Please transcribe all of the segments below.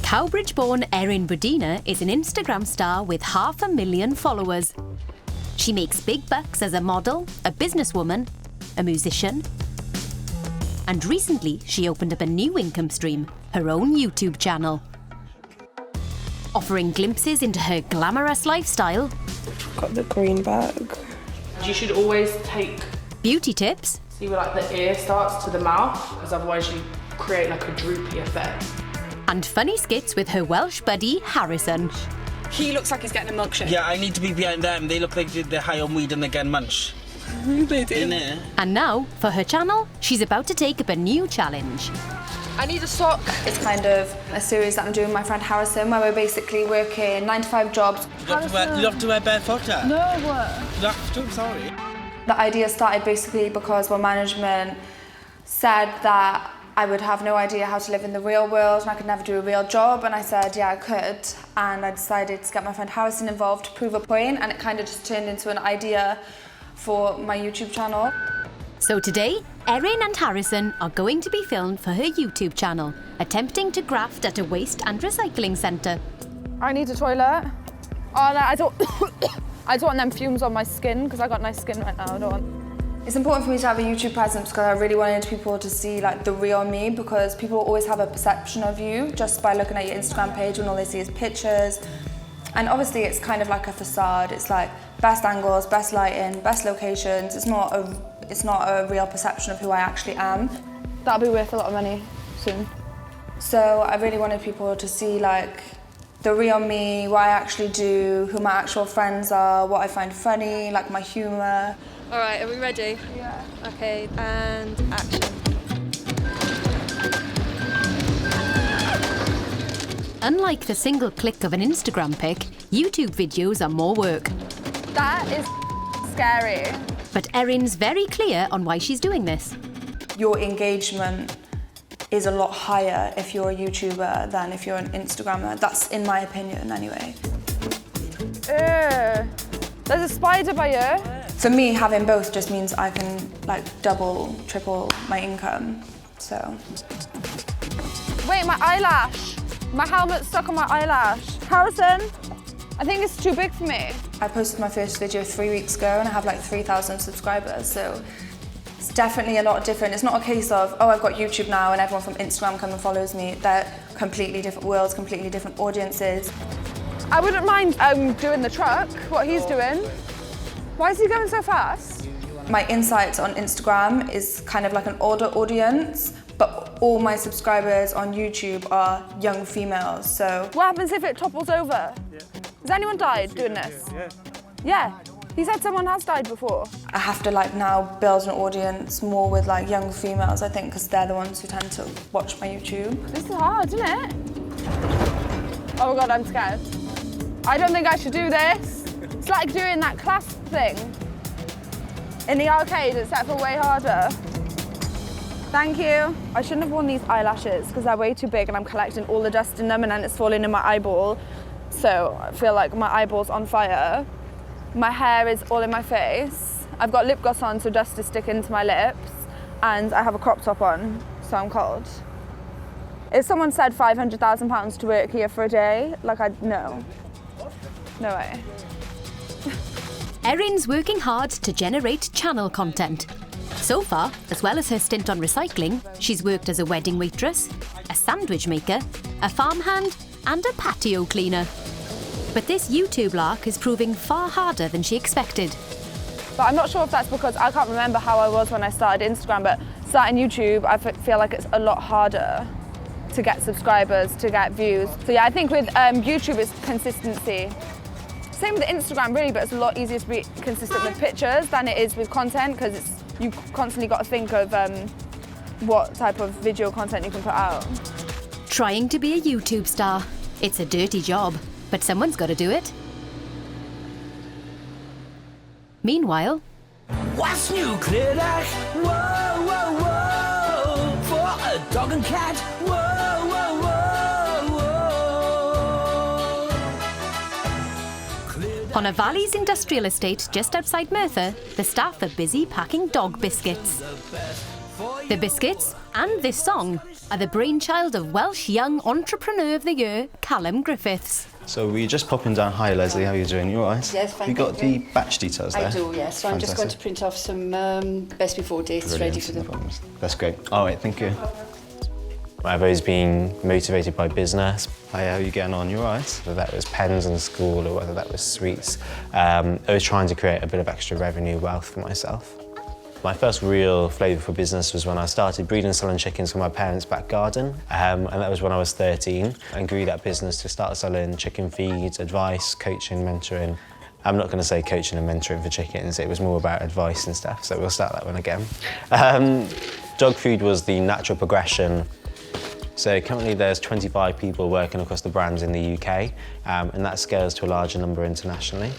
Cowbridge-born Erin is an Instagram star with 500,000 followers. She makes big bucks as a model, a businesswoman, a musician, and recently she opened up a new income stream, her own YouTube channel. Offering glimpses into her glamorous lifestyle. Got the green bag. You should always take beauty tips. See where like the ear starts to the mouth, because otherwise you create like a droopy effect. And funny skits with her Welsh buddy, Harrison. He looks like he's getting a milkshake. Yeah, I need to be behind them. They look like they're high on weed and they're getting munch. They do. In there. And now, for her channel, she's about to take up a new challenge. I need a sock. It's kind of a series that I'm doing with my friend Harrison, where we're basically working 9-to-5 jobs. You have to wear barefoot. No, what? You have to, I'm sorry. The idea started basically because my management said that I would have no idea how to live in the real world and I could never do a real job, and I said yeah I could, and I decided to get my friend Harrison involved to prove a point, and it kind of just turned into an idea for my YouTube channel. So today, Erin and Harrison are going to be filmed for her YouTube channel, attempting to graft at a waste and recycling centre. I need a toilet. Oh no, I don't want them fumes on my skin, because I got nice skin right now. I don't want. It's important for me to have a YouTube presence because I really wanted people to see like the real me, because people always have a perception of you just by looking at your Instagram page when all they see is pictures. And obviously it's kind of like a facade. It's like best angles, best lighting, best locations. It's not a real perception of who I actually am. That'll be worth a lot of money soon. So I really wanted people to see like the real me, what I actually do, who my actual friends are, what I find funny, like my humour. All right, are we ready? Yeah. Okay, and action. Unlike the single click of an Instagram pic, YouTube videos are more work. That is scary. But Erin's very clear on why she's doing this. Your engagement is a lot higher if you're a YouTuber than if you're an Instagrammer. That's in my opinion anyway. There's a spider by you. For me, having both just means I can like double, triple my income, so. Wait, my eyelash. My helmet's stuck on my eyelash. Harrison, I think it's too big for me. I posted my first video 3 weeks ago and I have like 3,000 subscribers, so it's definitely a lot different. It's not a case of, oh, I've got YouTube now and everyone from Instagram comes and follows me. They're completely different worlds, completely different audiences. I wouldn't mind doing the truck, what he's doing. Why is he going so fast? My insights on Instagram is kind of like an older audience, but all my subscribers on YouTube are young females, so. What happens if it topples over? Yeah. Has anyone died doing this? Yeah. Yeah. He said someone has died before. I have to like now build an audience more with like young females, I think, because they're the ones who tend to watch my YouTube. This is hard, isn't it? Oh my God, I'm scared. I don't think I should do this. It's like doing that clasp thing in the arcade, except for way harder. Thank you. I shouldn't have worn these eyelashes because they're way too big and I'm collecting all the dust in them and then it's falling in my eyeball. So I feel like my eyeball's on fire. My hair is all in my face. I've got lip gloss on so dust is sticking to my lips, and I have a crop top on, so I'm cold. If someone said £500,000 to work here for a day, like no way. Erin's working hard to generate channel content. So far, as well as her stint on recycling, she's worked as a wedding waitress, a sandwich maker, a farmhand, and a patio cleaner. But this YouTube lark is proving far harder than she expected. But I'm not sure if that's because I can't remember how I was when I started Instagram, but starting YouTube, I feel like it's a lot harder to get subscribers, to get views. So yeah, I think with YouTube it's consistency. Same with Instagram really, but it's a lot easier to be consistent with pictures than it is with content, because you constantly got to think of what type of video content you can put out. Trying to be a YouTube star. It's a dirty job, but someone's got to do it. Meanwhile... What's new, clear like? Whoa, whoa, whoa. For a dog and cat. Whoa, whoa, whoa, whoa. On a Valleys industrial estate just outside Merthyr, the staff are busy packing dog biscuits. The biscuits and this song are the brainchild of Welsh Young Entrepreneur of the Year, Callum Griffiths. So we're just popping down. Hi Leslie, how are you doing? You all right? Yes, fine. You got the batch details there? I do, yes. So I'm just going to print off some best before dates ready for them. No problems. That's great. All right, thank you. I've always been motivated by business. Hi, how are you getting on? You all right? Whether that was pens in school or whether that was sweets, I was trying to create a bit of extra revenue wealth for myself. My first real flavour for business was when I started breeding and selling chickens from my parents' back garden, and that was when I was 13, and grew that business to start selling chicken feeds, advice, coaching, mentoring. I'm not going to say coaching and mentoring for chickens, it was more about advice and stuff, so we'll start that one again. Dog food was the natural progression. So currently there's 25 people working across the brands in the UK, and that scales to a larger number internationally.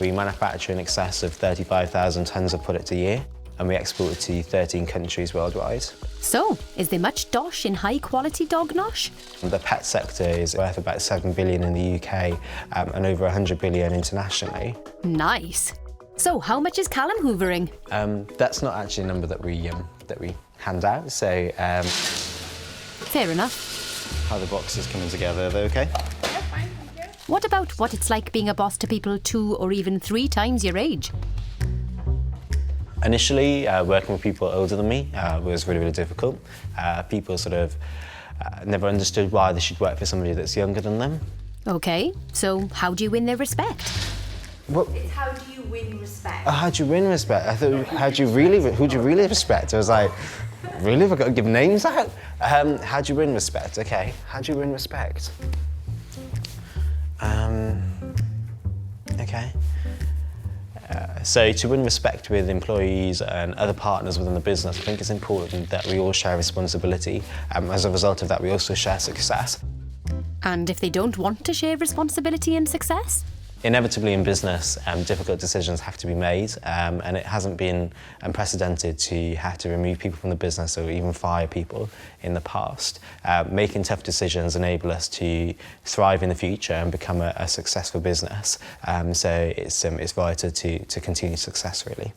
We manufacture in excess of 35,000 tonnes of product a year, and we export to 13 countries worldwide. So, is there much dosh in high-quality dog nosh? The pet sector is worth about 7 billion in the UK and over 100 billion internationally. Nice. So, how much is Callum hoovering? That's not actually a number that we hand out, so... Fair enough. How the boxes coming together, are they okay? What about what it's like being a boss to people 2 or even 3 times your age? Initially, working with people older than me was really, really difficult. People sort of never understood why they should work for somebody that's younger than them. Okay, so how do you win their respect? What? It's how do you win respect? Oh, how do you win respect? I thought, who do you really respect? I was like, really? Have I got to give names out? How do you win respect? Okay, how do you win respect? Okay. So to win respect with employees and other partners within the business, I think it's important that we all share responsibility. As a result of that, we also share success. And if they don't want to share responsibility and success? Inevitably in business, difficult decisions have to be made, and it hasn't been unprecedented to have to remove people from the business or even fire people in the past. Making tough decisions enable us to thrive in the future and become a successful business. So it's vital to continue success, really.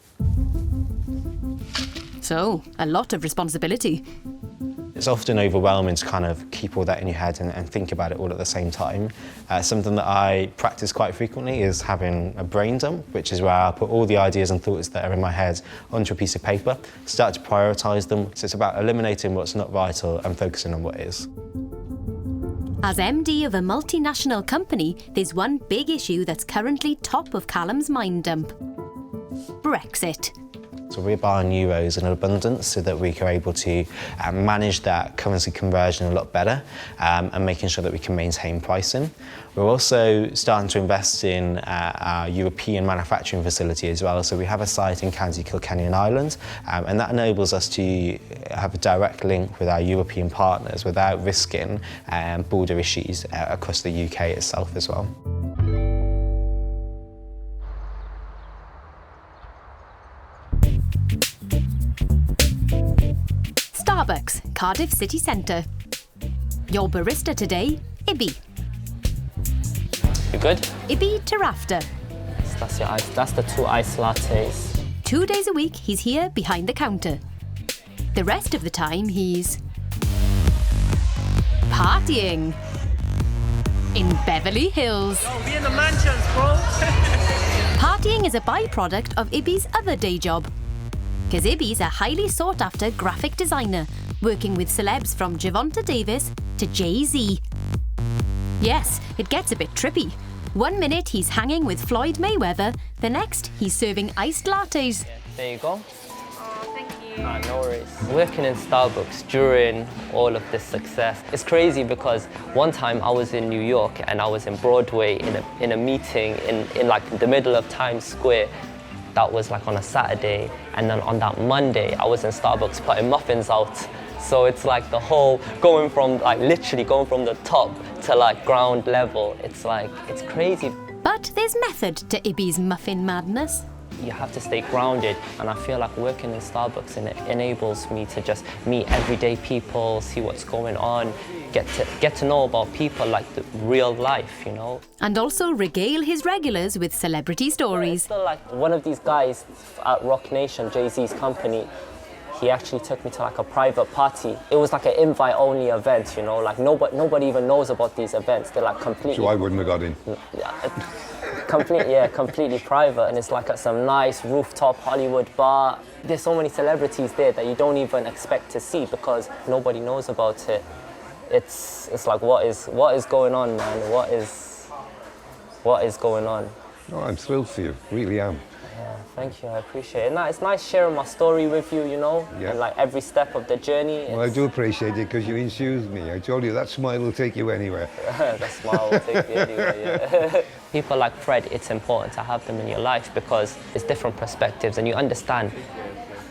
So, a lot of responsibility. It's often overwhelming to kind of keep all that in your head and think about it all at the same time. Something that I practice quite frequently is having a brain dump, which is where I put all the ideas and thoughts that are in my head onto a piece of paper, start to prioritise them. So it's about eliminating what's not vital and focusing on what is. As MD of a multinational company, there's one big issue that's currently top of Callum's mind dump. Brexit. So we're buying euros in abundance so that we are able to manage that currency conversion a lot better and making sure that we can maintain pricing. We're also starting to invest in our European manufacturing facility as well. So we have a site in County Kilkenny in Ireland, and that enables us to have a direct link with our European partners without risking border issues across the UK itself as well. Starbucks, Cardiff City Centre. Your barista today, Ibby. You good? Ibby Tarafta. That's your ice. That's the 2 iced lattes. 2 days a week, he's here behind the counter. The rest of the time, he's partying in Beverly Hills. Oh, we in the mansions, bro. Partying is a byproduct of Ibby's other day job. Because Ibby's a highly sought-after graphic designer, working with celebs from Javonta Davis to Jay-Z. Yes, it gets a bit trippy. 1 minute he's hanging with Floyd Mayweather, the next he's serving iced lattes. There you go. Oh, thank you. No worries. Working in Starbucks during all of this success, it's crazy because one time I was in New York and I was in Broadway in a meeting in like the middle of Times Square. That was like on a Saturday, and then on that Monday I was in Starbucks putting muffins out. So it's like the whole going from like literally going from the top to like ground level. It's like, it's crazy. But there's method to Ibby's muffin madness. You have to stay grounded, and I feel like working in Starbucks and it enables me to just meet everyday people, see what's going on, get to know about people like the real life, you know. And also regale his regulars with celebrity stories. So like one of these guys at Rock Nation, Jay-Z's company, he actually took me to like a private party. It was like an invite-only event, you know, like nobody even knows about these events. They're like completely... So I wouldn't have got in? Completely private, and it's like at some nice rooftop Hollywood bar. There's so many celebrities there that you don't even expect to see because nobody knows about it. It's like, what is going on, man? What is going on? No, I'm thrilled for you, really am. Yeah, thank you, I appreciate it. No, it's nice sharing my story with you, you know, and like every step of the journey. Well, I do appreciate it because you enthused me. I told you that smile will take you anywhere. That smile will take you anywhere, yeah. People like Fred, it's important to have them in your life because it's different perspectives and you understand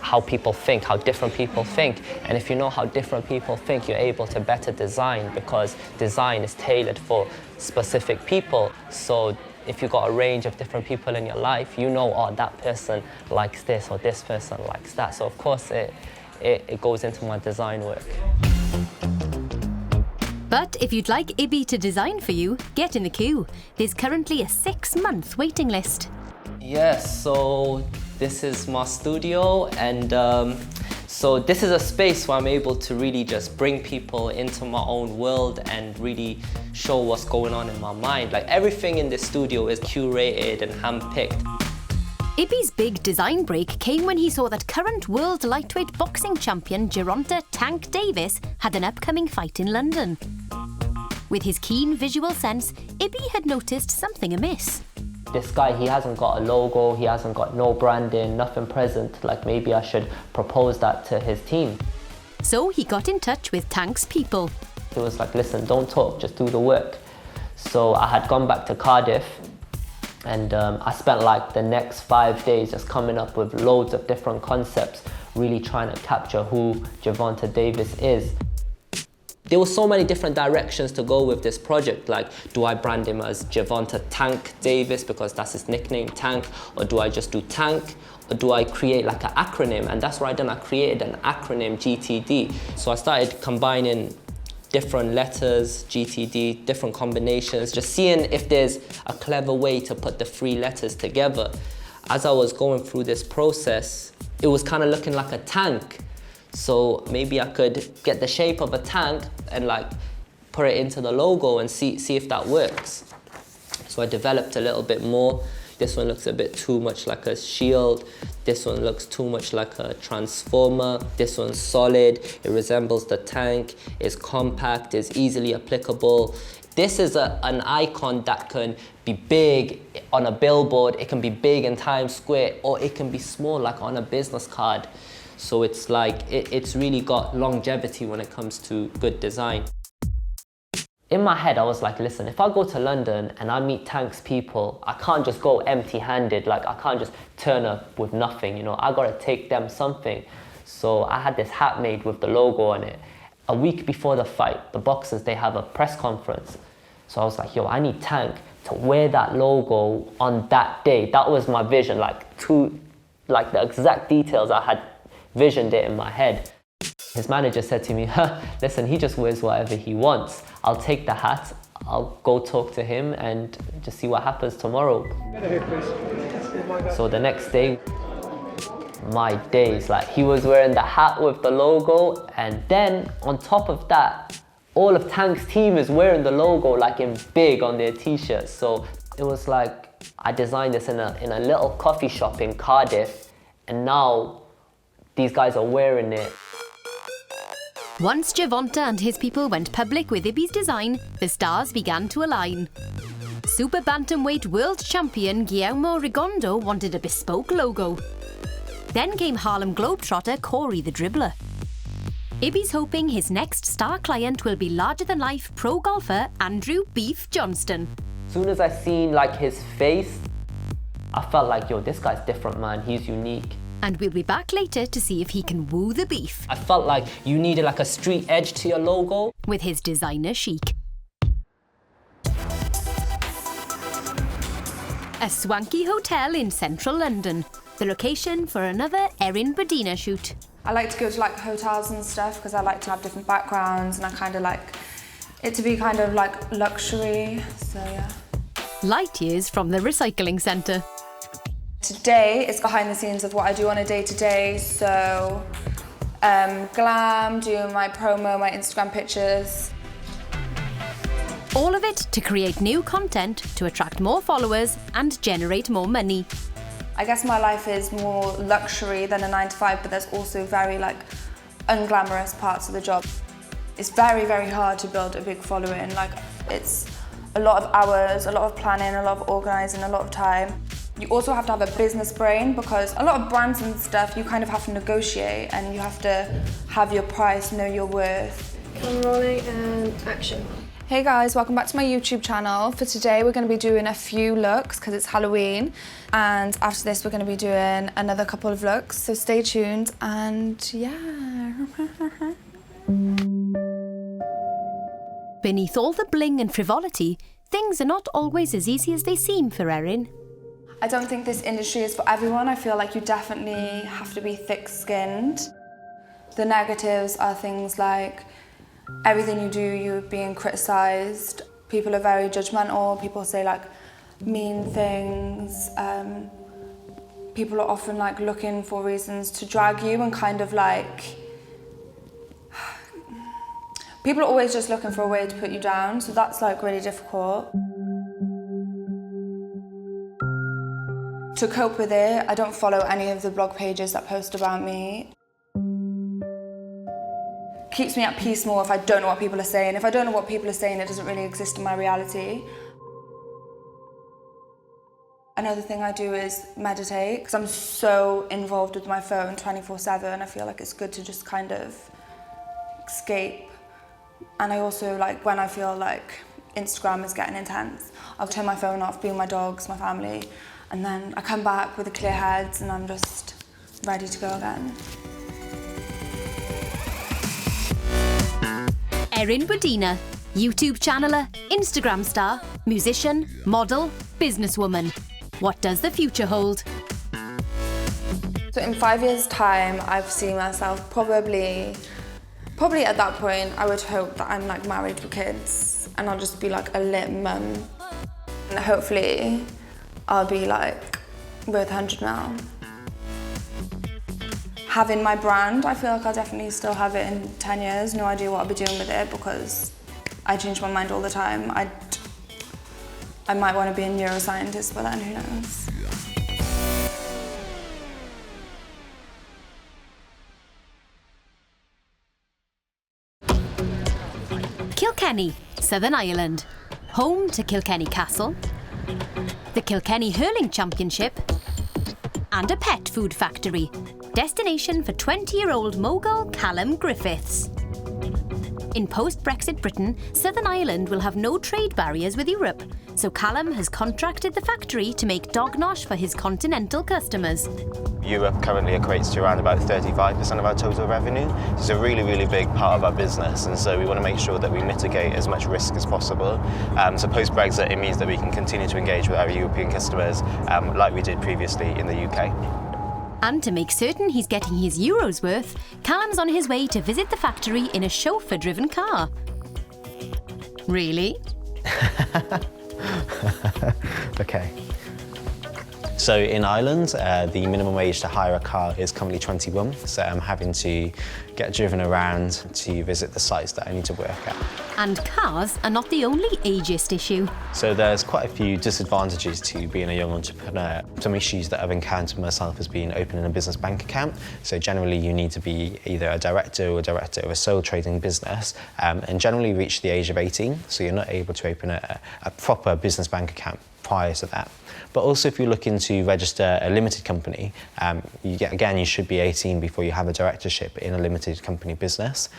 how people think, how different people think. And if you know how different people think, you're able to better design because design is tailored for specific people. So if you've got a range of different people in your life, you know, oh, that person likes this or this person likes that. So of course it goes into my design work. But if you'd like Ibby to design for you, get in the queue. There's currently a 6-month waiting list. Yes, so this is my studio, and so this is a space where I'm able to really just bring people into my own world and really show what's going on in my mind. Like everything in this studio is curated and handpicked. Ibby's big design break came when he saw that current world lightweight boxing champion Geronta Tank Davis had an upcoming fight in London. With his keen visual sense, Ibby had noticed something amiss. This guy, he hasn't got a logo, he hasn't got no branding, nothing present. Like maybe I should propose that to his team. So he got in touch with Tank's people. He was like, listen, don't talk, just do the work. So I had gone back to Cardiff and I spent like the next 5 days just coming up with loads of different concepts, really trying to capture who Geronta Davis is. There were so many different directions to go with this project. Like, do I brand him as Geronta Tank Davis because that's his nickname, Tank? Or do I just do Tank? Or do I create like an acronym? And that's what I done, I created an acronym, GTD. So I started combining different letters, GTD, different combinations, just seeing if there's a clever way to put the 3 letters together. As I was going through this process, it was kind of looking like a tank. So maybe I could get the shape of a tank and like put it into the logo and see if that works. So I developed a little bit more. This one looks a bit too much like a shield. This one looks too much like a transformer. This one's solid, it resembles the tank, it's compact, it's easily applicable. This is an icon that can be big on a billboard, it can be big in Times Square, or it can be small like on a business card. So it's like, it's really got longevity when it comes to good design. In my head, I was like, listen, if I go to London and I meet Tank's people, I can't just go empty-handed, like I can't just turn up with nothing, you know, I gotta take them something. So I had this hat made with the logo on it. A week before the fight, the boxers, they have a press conference. So I was like, yo, I need Tank to wear that logo on that day. That was my vision, like the exact details I had visioned it in my head. His manager said to me, listen, he just wears whatever he wants. I'll take the hat, I'll go talk to him and just see what happens tomorrow. So the next day, my days, like he was wearing the hat with the logo, and then on top of that, all of Tank's team is wearing the logo like in big on their t-shirts. So it was like, I designed this in a little coffee shop in Cardiff, and now these guys are wearing it. Once Geronta and his people went public with Ibby's design, the stars began to align. Super bantamweight world champion Guillermo Rigondeaux wanted a bespoke logo. Then came Harlem Globetrotter Corey the Dribbler. Ibby's hoping his next star client will be larger-than-life pro golfer Andrew Beef Johnston. As soon as I seen like his face, I felt like, yo, this guy's different, man, he's unique. And we'll be back later to see if he can woo the beef. I felt like you needed like a street edge to your logo. With his designer chic. A swanky hotel in central London. The location for another Erin Badina shoot. I like to go to like hotels and stuff because I like to have different backgrounds and I kind of like it to be kind of like luxury, so yeah. Light years from the recycling centre. Today is behind the scenes of what I do on a day-to-day, so glam, doing my promo, my Instagram pictures. All of it to create new content to attract more followers and generate more money. I guess my life is more luxury than a 9-to-5, but there's also very like unglamorous parts of the job. It's very, very hard to build a big following. Like, it's a lot of hours, a lot of planning, a lot of organising, a lot of time. You also have to have a business brain because a lot of brands and stuff, you kind of have to negotiate and you have to have your price, know your worth. Camera rolling and action. Hey guys, welcome back to my YouTube channel. For today we're going to be doing a few looks because it's Halloween, and after this we're going to be doing another couple of looks, so stay tuned and yeah. Beneath all the bling and frivolity, things are not always as easy as they seem for Erin. I don't think this industry is for everyone. I feel like you definitely have to be thick-skinned. The negatives are things like everything you do, you're being criticised. People are very judgmental. People say like mean things. People are often like looking for reasons to drag you and kind of like... People are always just looking for a way to put you down, so that's like really difficult. To cope with it, I don't follow any of the blog pages that post about me. Keeps me at peace more if I don't know what people are saying. If I don't know what people are saying, it doesn't really exist in my reality. Another thing I do is meditate, because I'm so involved with my phone 24/7. I feel like it's good to just kind of escape. And I also, like, when I feel like Instagram is getting intense, I'll turn my phone off, be with my dogs, my family, and then I come back with a clear head and I'm just ready to go again. Erin Budina, YouTube channeler, Instagram star, musician, model, businesswoman. What does the future hold? So in 5 years' time, I've seen myself probably at that point, I would hope that I'm like married with kids and I'll just be like a lit mum. And hopefully I'll be like worth 100 now. Having my brand, I feel like I'll definitely still have it in 10 years. No idea what I'll be doing with it because I change my mind all the time. I might want to be a neuroscientist, but then who knows? Kilkenny, Southern Ireland. Home to Kilkenny Castle, the Kilkenny Hurling Championship, and a pet food factory. Destination for 20-year-old mogul Callum Griffiths. In post-Brexit Britain, Southern Ireland will have no trade barriers with Europe, so Callum has contracted the factory to make dog nosh for his continental customers. Europe currently equates to around about 35% of our total revenue. It's a really, really big part of our business, and so we want to make sure that we mitigate as much risk as possible. So post-Brexit, it means that we can continue to engage with our European customers like we did previously in the UK. And to make certain he's getting his euros worth, Callum's on his way to visit the factory in a chauffeur-driven car. Really? Okay. So in Ireland, the minimum wage to hire a car is currently 21, so I'm having to get driven around to visit the sites that I need to work at. And cars are not the only ageist issue. So there's quite a few disadvantages to being a young entrepreneur. Some issues that I've encountered myself has been opening a business bank account. So generally you need to be either a director or a director of a sole trading business and generally reach the age of 18, so you're not able to open a proper business bank account prior to that. But also if you're looking to register a limited company, you should be 18 before you have a directorship in a limited company business.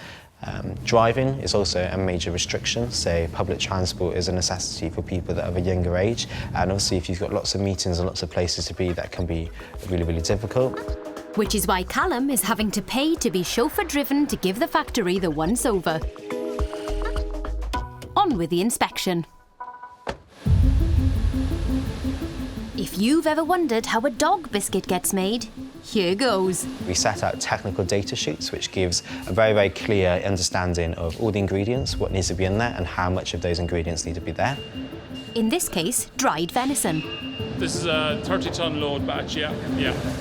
Driving is also a major restriction, so public transport is a necessity for people that have a younger age, and obviously if you've got lots of meetings and lots of places to be, that can be really, really difficult. Which is why Callum is having to pay to be chauffeur-driven to give the factory the once-over. On with the inspection. If you've ever wondered how a dog biscuit gets made, here goes. We set out technical data sheets which gives a very, very clear understanding of all the ingredients, what needs to be in there and how much of those ingredients need to be there. In this case, dried venison. This is a 30-ton load batch, yeah.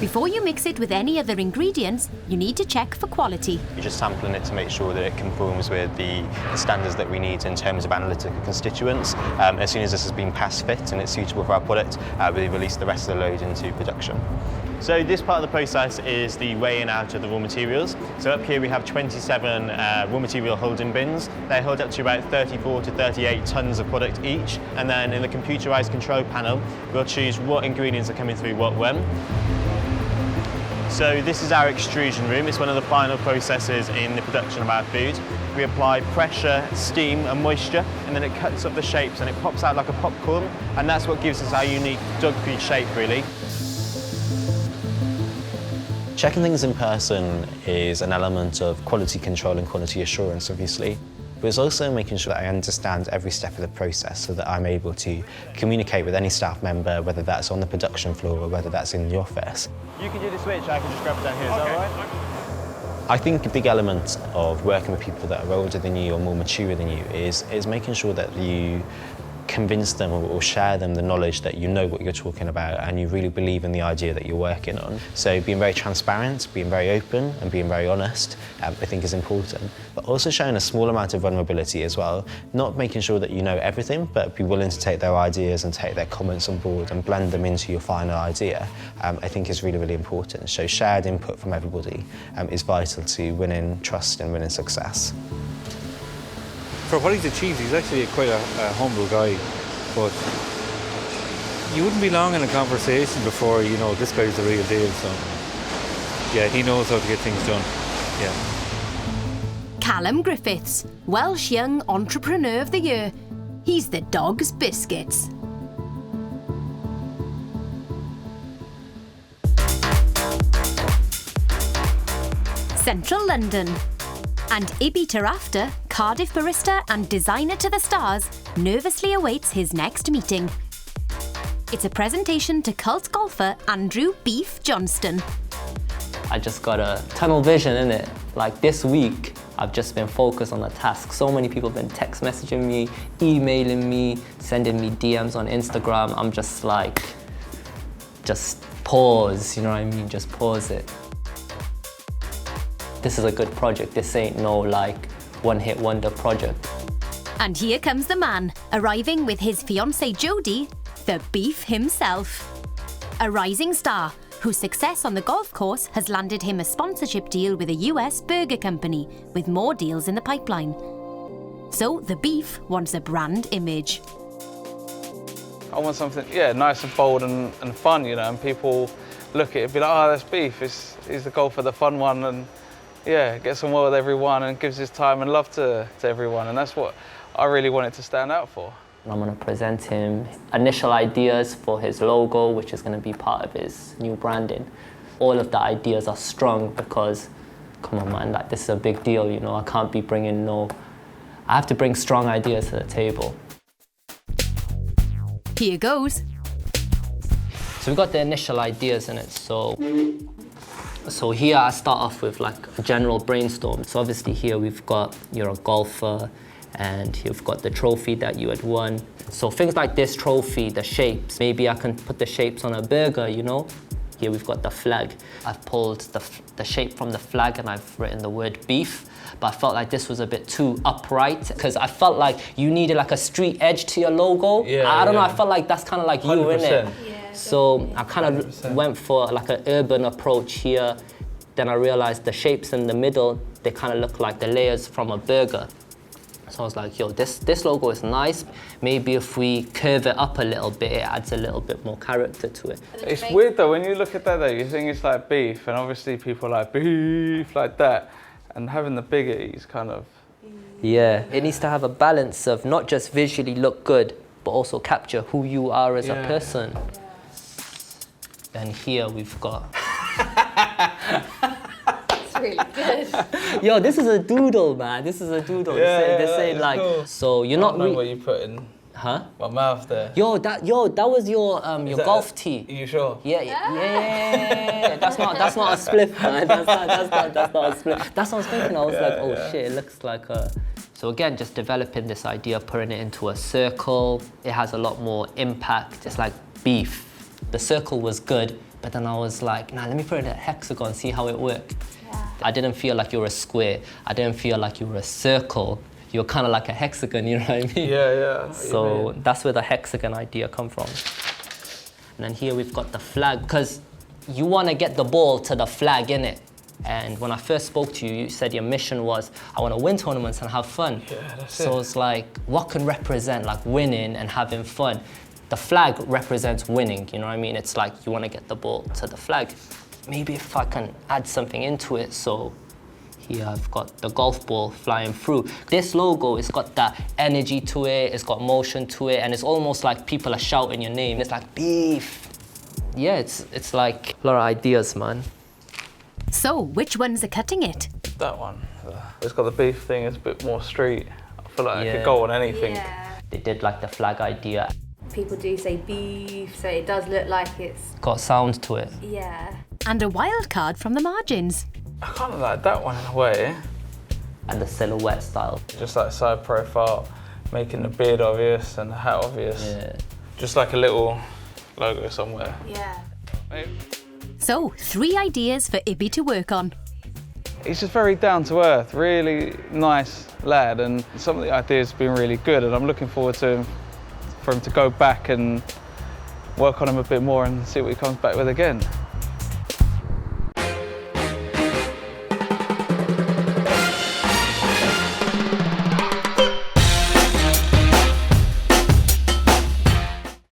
Before you mix it with any other ingredients, you need to check for quality. You're just sampling it to make sure that it conforms with the standards that we need in terms of analytical constituents. As soon as this has been pass fit and it's suitable for our product, we release the rest of the load into production. So this part of the process is the weighing out of the raw materials. So up here we have 27 raw material holding bins. They hold up to about 34 to 38 tons of product each. And then in the computerized control panel, we'll choose what ingredients are coming through what when. So this is our extrusion room. It's one of the final processes in the production of our food. We apply pressure, steam and moisture, and then it cuts up the shapes and it pops out like a popcorn. And that's what gives us our unique dog food shape, really. Checking things in person is an element of quality control and quality assurance, obviously. But it's also making sure that I understand every step of the process so that I'm able to communicate with any staff member, whether that's on the production floor or whether that's in the office. You can do the switch, I can just grab it down here, is that all right? I think a big element of working with people that are older than you or more mature than you is making sure that you convince them or share them the knowledge that you know what you're talking about and you really believe in the idea that you're working on. So being very transparent, being very open and being very honest, I think is important. But also showing a small amount of vulnerability as well. Not making sure that you know everything, but be willing to take their ideas and take their comments on board and blend them into your final idea, I think is really, really important. So shared input from everybody is vital to winning trust and winning success. For what he's achieved, he's actually quite a humble guy, but you wouldn't be long in a conversation before you know this guy's the real deal, so yeah, he knows how to get things done, yeah. Callum Griffiths, Welsh Young Entrepreneur of the Year. He's the dog's biscuits. Central London. And Ibiza after, Cardiff barista and designer to the stars, nervously awaits his next meeting. It's a presentation to cult golfer Andrew Beef Johnston. I just got a tunnel vision in it. Like this week, I've just been focused on the task. So many people have been text messaging me, emailing me, sending me DMs on Instagram. I'm just like, just pause, you know what I mean? Just pause it. This is a good project. This ain't no like one-hit wonder project. And here comes the man, arriving with his fiancée Jodie, the Beef himself. A rising star whose success on the golf course has landed him a sponsorship deal with a US burger company, with more deals in the pipeline. So the Beef wants a brand image. I want something, yeah, nice and bold and fun, you know, and people look at it and be like, oh, that's Beef. He's the golfer, the fun one, and yeah, gets on well with everyone and gives his time and love to everyone, and that's what I really wanted to stand out for. I'm going to present him initial ideas for his logo, which is going to be part of his new branding. All of the ideas are strong because, come on man, like this is a big deal, you know, I can't be bringing I have to bring strong ideas to the table. Here goes. So we've got the initial ideas in it, so here I start off with like a general brainstorm. So obviously here we've got, you're a golfer and you've got the trophy that you had won. So things like this trophy, the shapes, maybe I can put the shapes on a burger, you know? Here we've got the flag. I've pulled the shape from the flag and I've written the word beef, but I felt like this was a bit too upright because I felt like you needed like a street edge to your logo. Yeah, I don't know, I felt like that's kind of like 100%. You, innit? So I kind of went for like an urban approach here. Then I realized the shapes in the middle, they kind of look like the layers from a burger. So I was like, yo, this logo is nice. Maybe if we curve it up a little bit, it adds a little bit more character to it. It's weird though, when you look at that though, you think it's like beef, and obviously people like beef like that, and having the bigger is kind of... Yeah, it needs to have a balance of not just visually look good, but also capture who you are as a person. And here we've got... That's really good. Yo, this is a doodle, man. This is a doodle. Yeah, they say like, cool. So you're not... I don't know what you put in. Huh? My mouth there. Yo, that was your golf tee. Are you sure? Yeah. That's not a spliff, man. That's not a spliff. That's what I was thinking. I was like, oh shit, it looks like a So again, just developing this idea, putting it into a circle, it has a lot more impact. It's like beef. The circle was good, but then I was like, nah, let me put it in a hexagon, see how it worked. Yeah. I didn't feel like you were a square. I didn't feel like you were a circle. You were kind of like a hexagon, you know what I mean? Yeah. So that's where the hexagon idea come from. And then here we've got the flag, because you want to get the ball to the flag, innit? And when I first spoke to you, you said your mission was, I want to win tournaments and have fun. Yeah, that's it. So it's like, what can represent like winning and having fun? The flag represents winning, you know what I mean? It's like you want to get the ball to the flag. Maybe if I can add something into it, so here I've got the golf ball flying through. This logo, it's got that energy to it, it's got motion to it, and it's almost like people are shouting your name. It's like beef. Yeah, it's like a lot of ideas, man. So, which ones are cutting it? That one. It's got the beef thing, it's a bit more street. I feel like it could go on anything. Yeah. They did like the flag idea. People do say beef, so it does look like it's... Got sound to it. Yeah. And a wild card from the margins. I kind of like that one in a way. And the silhouette style. Just like side profile, making the beard obvious and the hat obvious. Yeah. Just like a little logo somewhere. Yeah. So, 3 ideas for Ibby to work on. He's just very down to earth, really nice lad, and some of the ideas have been really good, and I'm looking forward to for him to go back and work on them a bit more and see what he comes back with again.